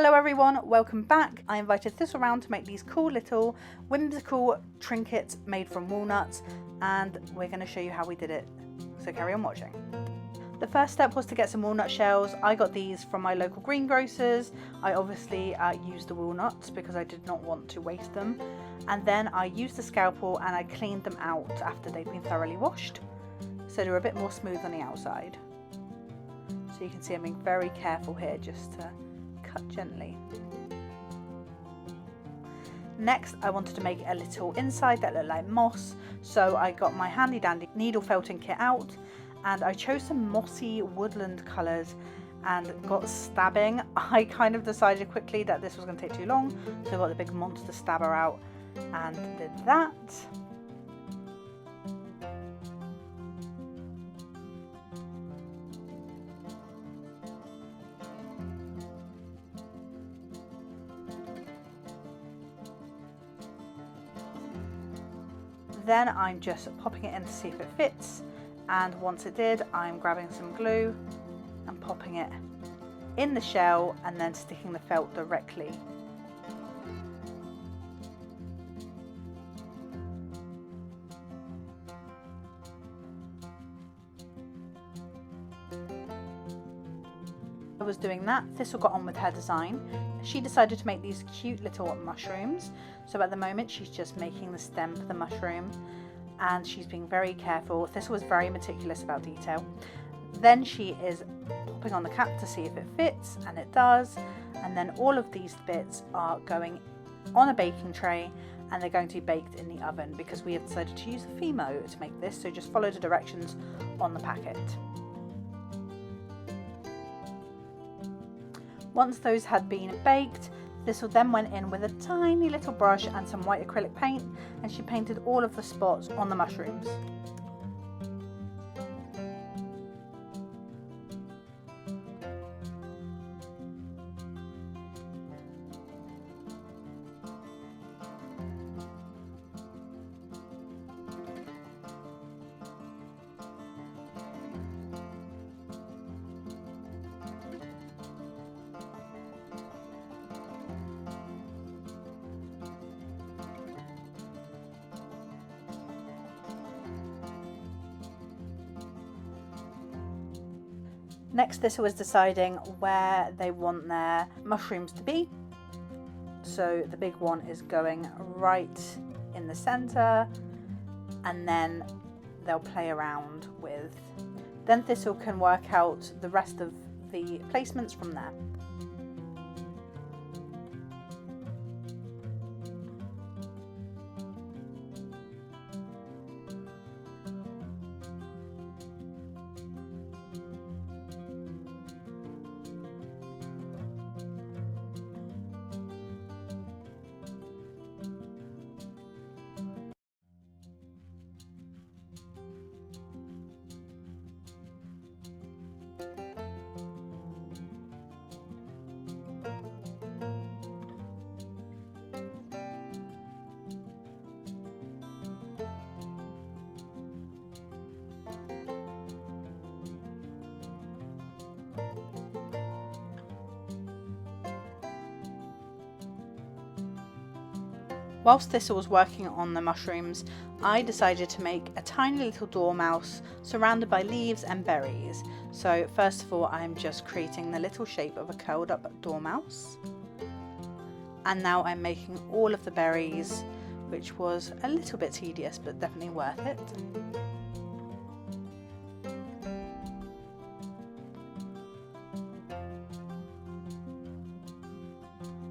Hello everyone, welcome back. I invited Thistle around to make these cool little whimsical trinkets made from walnuts, and we're going to show you how we did it, so carry on watching. The first step was to get some walnut shells. I got these from my local greengrocers. I obviously used the walnuts because I did not want to waste them, and then I used the scalpel and I cleaned them out after they've been thoroughly washed, so they're a bit more smooth on the outside. So you can see I'm being very careful here just to cut gently. Next, I wanted to make a little inside that looked like moss, so I got my handy dandy needle felting kit out and I chose some mossy woodland colours and got stabbing. I kind of decided quickly that this was going to take too long, so I got the big monster stabber out and did that. Then I'm just popping it in to see if it fits, and once it did, I'm grabbing some glue and popping it in the shell and then sticking the felt directly. I was doing that, Thistle got on with her design. She decided to make these cute little mushrooms, so at the moment she's just making the stem for the mushroom and she's being very careful. Thistle was very meticulous about detail. Then she is popping on the cap to see if it fits, and it does, and then all of these bits are going on a baking tray and they're going to be baked in the oven because we have decided to use the fimo to make this, so just follow the directions on the packet. Once those had been baked, Thistle then went in with a tiny little brush and some white acrylic paint, and she painted all of the spots on the mushrooms. Next, Thistle was deciding where they want their mushrooms to be. So the big one is going right in the center, and then they'll play around with. Then Thistle can work out the rest of the placements from there. Whilst Thistle was working on the mushrooms, I decided to make a tiny little dormouse surrounded by leaves and berries. So first of all, I'm just creating the little shape of a curled up dormouse. And now I'm making all of the berries, which was a little bit tedious, but definitely worth it.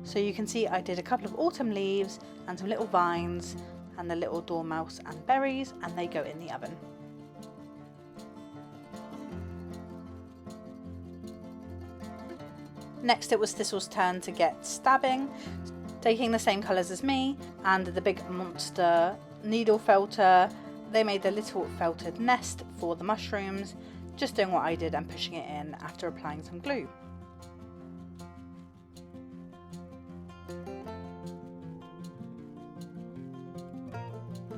So you can see I did a couple of autumn leaves and some little vines and the little dormouse and berries, and they go in the oven. Next, it was Thistle's turn to get stabbing, taking the same colours as me and the big monster needle felter. They made a little felted nest for the mushrooms, just doing what I did and pushing it in after applying some glue.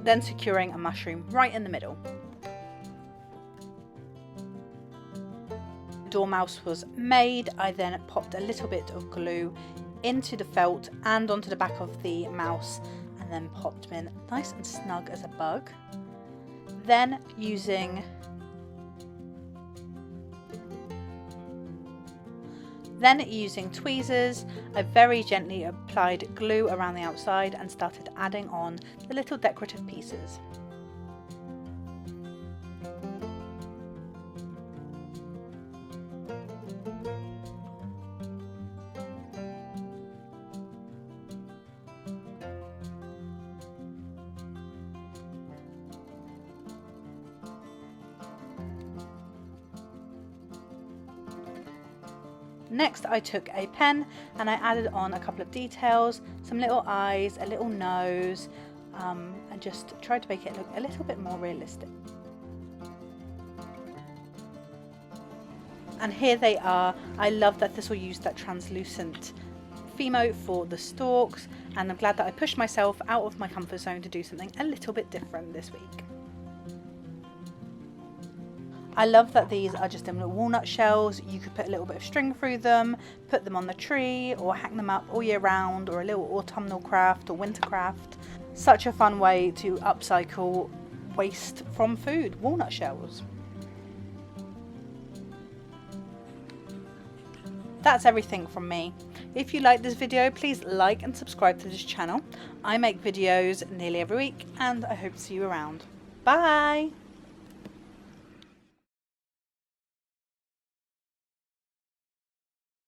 Then securing a mushroom right in the middle. dormouse was made, I then popped a little bit of glue into the felt and onto the back of the mouse, and then popped them in nice and snug as a bug. Then using tweezers, I very gently applied glue around the outside and started adding on the little decorative pieces. Next I took a pen and I added on a couple of details, some little eyes, a little nose, and just tried to make it look a little bit more realistic. And here they are. I love that Thistle used that translucent fimo for the stalks, and I'm glad that I pushed myself out of my comfort zone to do something a little bit different this week. I love that these are just in little walnut shells. You could put a little bit of string through them, put them on the tree, or hang them up all year round, or a little autumnal craft or winter craft. Such a fun way to upcycle waste from food, walnut shells. That's everything from me. If you like this video, please like and subscribe to this channel. I make videos nearly every week, and I hope to see you around. Bye!